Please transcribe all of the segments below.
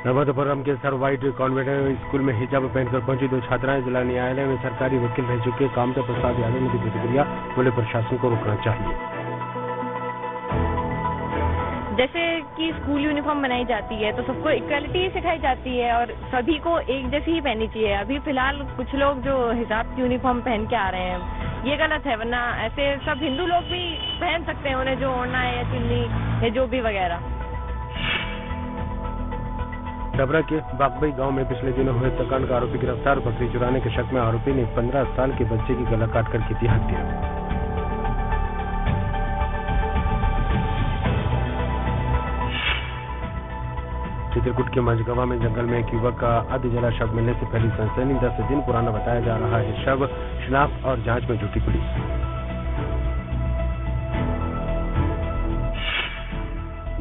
नवतपुरम के sir white convent school में हिजाब पहनकर पहुंची 2 छात्राएं जिला न्यायालय में सरकारी वकील रह चुके कामदेव प्रसाद यादव ने दी प्रतिक्रिया, बोले प्रशासन को रोकना चाहिए। जैसे कि स्कूल यूनिफॉर्म बनाई जाती है तो सबको इक्वलिटी सिखाई जाती है और सभी को एक जैसी ही पहननी चाहिए। अभी फिलहाल कुछ लोग जो हिजाब की यूनिफॉर्म पहन के आ रहे हैं ये गलत है, वरना ऐसे सब हिंदू लोग भी पहन सकते हैं उन्हें जो ओढ़ना है या चुन्नी या जो भी वगैरह। डबरा के बागबई गांव में पिछले दिनों हुए हत्याकांड का आरोपी गिरफ्तार। बकरी चुराने के शक में आरोपी ने 15 साल के बच्चे की गला काटकर की थी हत्या। चित्रकूट के मझगवा में जंगल में एक युवक का अध जला शव मिलने से पहली सनसनी। 10 दिन पुराना बताया जा रहा है शव। शिनाख्त और जांच में जुटी पुलिस।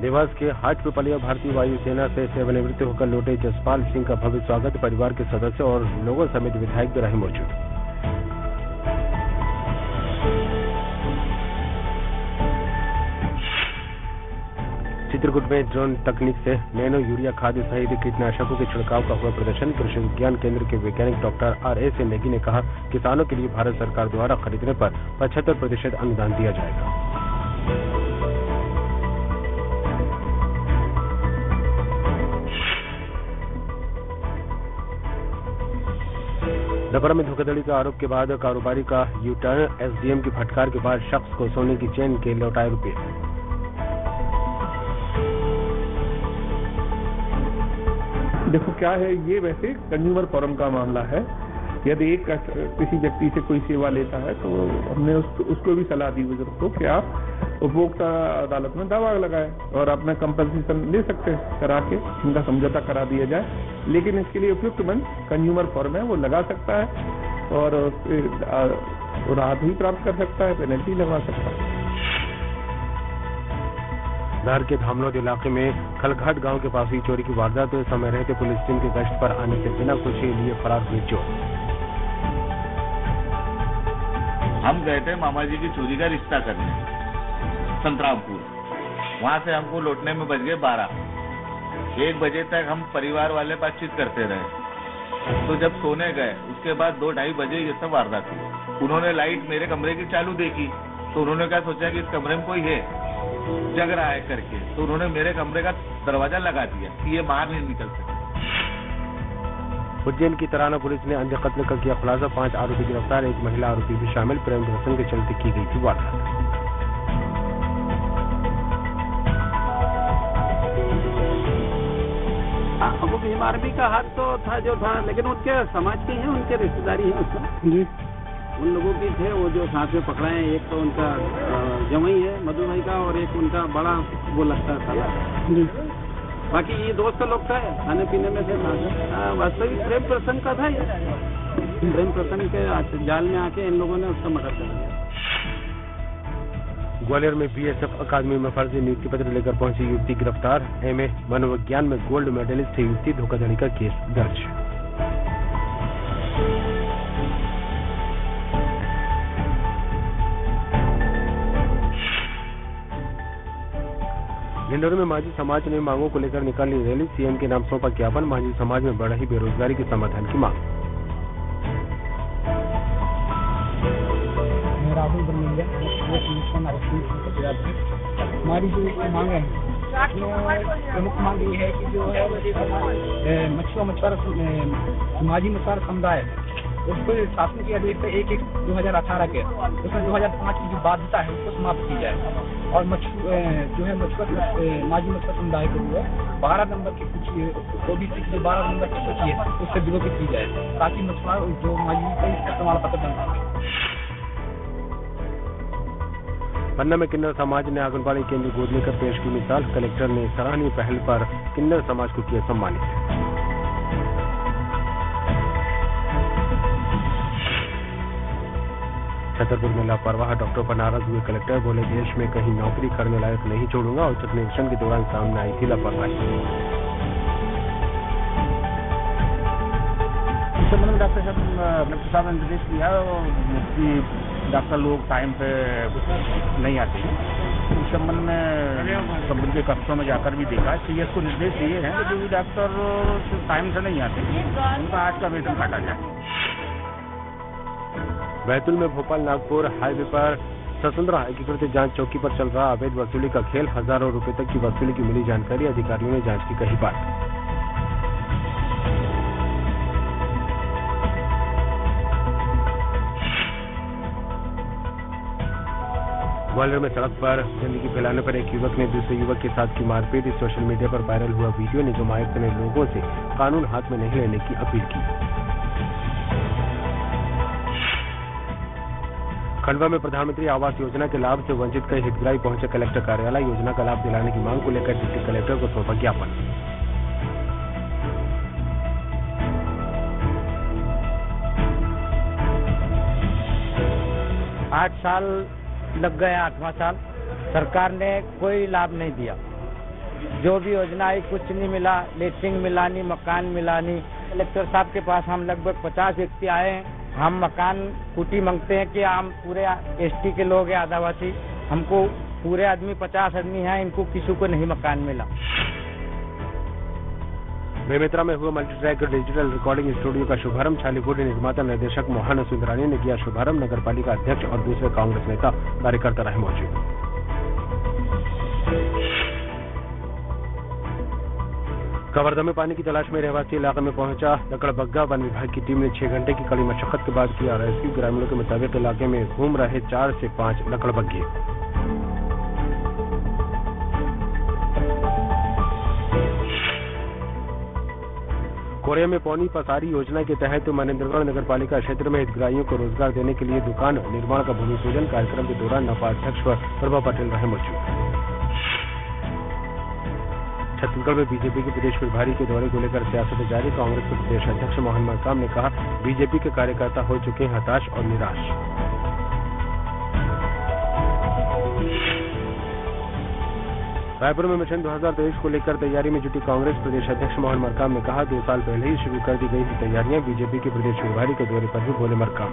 देवास के हाटपिपलिया भारतीय वायुसेना से सेवानिवृत्त होकर लौटे जसपाल सिंह का भव्य स्वागत। परिवार के सदस्यों और लोगों समेत विधायक भी रहे मौजूद। चित्रकूट में ड्रोन तकनीक से नैनो यूरिया खाद सहित कीटनाशकों के छिड़काव का हुआ प्रदर्शन। कृषि विज्ञान केंद्र के वैज्ञानिक डॉक्टर R.S. नेगी ने कहा, किसानों के लिए भारत सरकार द्वारा खरीदने पर 75% अनुदान दिया जाएगा। डबरा में धोखाधड़ी का आरोप के बाद कारोबारी का यू-टर्न। एसडीएम की फटकार के बाद शख्स को सोने की चेन के लौटाए रुपये। देखो क्या है, ये वैसे कंज्यूमर फोरम का मामला है। यदि एक किसी व्यक्ति से कोई सेवा लेता है तो हमने उसको भी सलाह दी बुजुर्ग को कि आप उपभोक्ता अदालत में दावा लगाए और अपना कंपनसेशन ले सकते हैं करा के, उनका समझौता करा दिया जाए। लेकिन इसके लिए उपयुक्त मंच कंज्यूमर फोरम है, वो लगा सकता है और राहत भी प्राप्त कर सकता है, पेनल्टी लगवा सकता है। धार के धामनोद इलाके में खलघाट गांव के पास हुई चोरी की वारदात। समय रहते पुलिस टीम के गश्त पर आने से बिना कुछ लिए फरार हुए चोर। हम गए थे मामा जी की चोरी का रिश्ता करने संतरामपुर। वहां से हमको लौटने में बज गए 12। 1 बजे तक हम परिवार वाले बातचीत करते रहे। तो जब सोने गए उसके बाद 2-2:30 बजे ये सब वारदात हुई। उन्होंने लाइट मेरे कमरे की चालू देखी तो उन्होंने क्या सोचा कि इस कमरे में कोई है, जग रहा है करके, तो उन्होंने मेरे कमरे का दरवाजा लगा दिया कि ये बाहर नहीं निकल सके। उज्जैन की तराना पुलिस ने अंधे कत्ल का किया खुलासा। 5 आरोपी गिरफ्तार, 1 महिला आरोपी भी शामिल। प्रेम प्रसंग के चलते की गई थी वारदात। वो बीमार भी का हाथ तो था जो था, लेकिन उनके समाज के हैं, उनके रिश्तेदारी है उसमें जी। उन लोगों की थे वो जो साथ में पकड़ाए हैं। एक तो उनका जवाई है मधु भाई का और एक उनका बड़ा वो लगता था जी। बाकी ये दोस्त लोग था, खाने पीने में से वास्तविक प्रेम प्रसंग का था। ये प्रेम प्रसंग के जाल में आके इन लोगों ने उसका मर्डर कर दिया। ग्वालियर में बीएसएफ अकादमी में फर्जी नियुक्ति पत्र लेकर पहुंची युवती गिरफ्तार। एमए मनोविज्ञान में गोल्ड मेडलिस्ट युवती, धोखाधड़ी का केस दर्ज। ढिंढोरी में माझी समाज ने मांगों को लेकर निकाली रैली। सीएम के नाम सौंपा ज्ञापन। माझी समाज में बढ़ रही बेरोजगारी के समाधान की मांग। राहुल बर्मिंगा हमारी जो मांग है प्रमुख मांग ये है कि जो है मछुआरा समाजी मछुआरा समुदाय उसको शासन के आदेश पे 1/1/2018 के उसमें 2005 की जो बाध्यता है उसको समाप्त की जाए और जो है माझी मछुआरा समुदाय को जो है 12 नंबर की कुछ ओबीसी की 12 नंबर की सूची है उससे विरोधित की जाए ताकि मछुआरा जो माझी का प्रमाण पत्र बन सके। पन्ना में किन्नर समाज ने आंगनबाड़ी केंद्र गोद लेकर पेश की मिसाल। कलेक्टर ने सराहनीय पहल पर किन्नर समाज को किया सम्मानित। छतरपुर में लापरवाह डॉक्टर पर नाराज हुए कलेक्टर, बोले देश में कहीं नौकरी करने लायक नहीं छोड़ूंगा। औचक निरीक्षण के दौरान सामने आई थी लापरवाही। डॉक्टर साहब ने निर्देश किया कि डॉक्टर लोग टाइम पे नहीं आते हैं, इस संबंध में संबंध के कक्षों में जाकर भी देखा। सीएस को निर्देश ये है कि जो भी डॉक्टर टाइम से नहीं आते उनका आज का वेतन काटा जाए। बैतूल में भोपाल नागपुर हाईवे पर ससुंदरा एकीकृत जांच चौकी पर चल रहा अवैध वसूली का खेल, हजारों रुपए तक की वसूली की मिली जानकारी, अधिकारियों ने जांच की कही बात। ग्वालियर में सड़क पर गंदगी फैलाने पर एक युवक ने दूसरे युवक के साथ की मारपीट। सोशल मीडिया पर वायरल हुआ वीडियो। निगम आयुक्त ने लोगों से कानून हाथ में नहीं लेने की अपील की। खंडवा में प्रधानमंत्री आवास योजना के लाभ से वंचित कई हितग्राही पहुंचे कलेक्टर कार्यालय। योजना का लाभ दिलाने की मांग को लेकर डिप्टी कलेक्टर को सौंपा ज्ञापन। 8 साल लग गए, 8वां साल सरकार ने कोई लाभ नहीं दिया। जो भी योजना आई कुछ नहीं मिला, लेटरिंग मिला नहीं, मकान मिला नहीं। कलेक्टर साहब के पास हम लगभग 50 व्यक्ति आए हैं। हम मकान कुटी मांगते हैं कि हम पूरे एसटी के लोग हैं, आदिवासी, हमको पूरे आदमी 50 आदमी हैं, इनको किसी को नहीं मकान मिला। बेमेतरा में हुआ मल्टीट्रैक डिजिटल रिकॉर्डिंग स्टूडियो का शुभारंभ। छालीवुड निर्माता निर्देशक मोहन सुंदरानी ने किया शुभारंभ। नगरपालिका अध्यक्ष और दूसरे कांग्रेस नेता कार्यकर्ता रहे मौजूद। कवर्धा में पानी की तलाश में रहवासी इलाके में पहुंचा लकड़बग्गा। वन विभाग की टीम ने 6 घंटे की कड़ी मशक्कत के बाद किया रेस्क्यू। ग्रामीणों के मुताबिक इलाके में घूम रहे 4 से 5 लकड़बग्गे। कोरिया में पौनी पसारी योजना के तहत मनेन्द्रगढ़ नगरपालिका क्षेत्र में हितग्राहियों को रोजगार देने के लिए दुकान निर्माण का भूमि पूजन। कार्यक्रम के दौरान नपा अध्यक्ष प्रभा पटेल रहे मौजूद। छत्तीसगढ़ में बीजेपी के प्रदेश प्रभारी के दौरे को लेकर सियासत जारी। कांग्रेस के प्रदेश अध्यक्ष मोहन मरकाम ने कहा, बीजेपी के कार्यकर्ता हो चुके हैं हताश और निराश। रायपुर में मिशन 2023 को लेकर तैयारी में जुटी कांग्रेस। प्रदेश अध्यक्ष मोहन मरकाम ने कहा, 2 साल पहले ही शुरू कर दी गई थी तैयारियां। बीजेपी के प्रदेश प्रभारी के दौरे पर भी बोले मरकाम।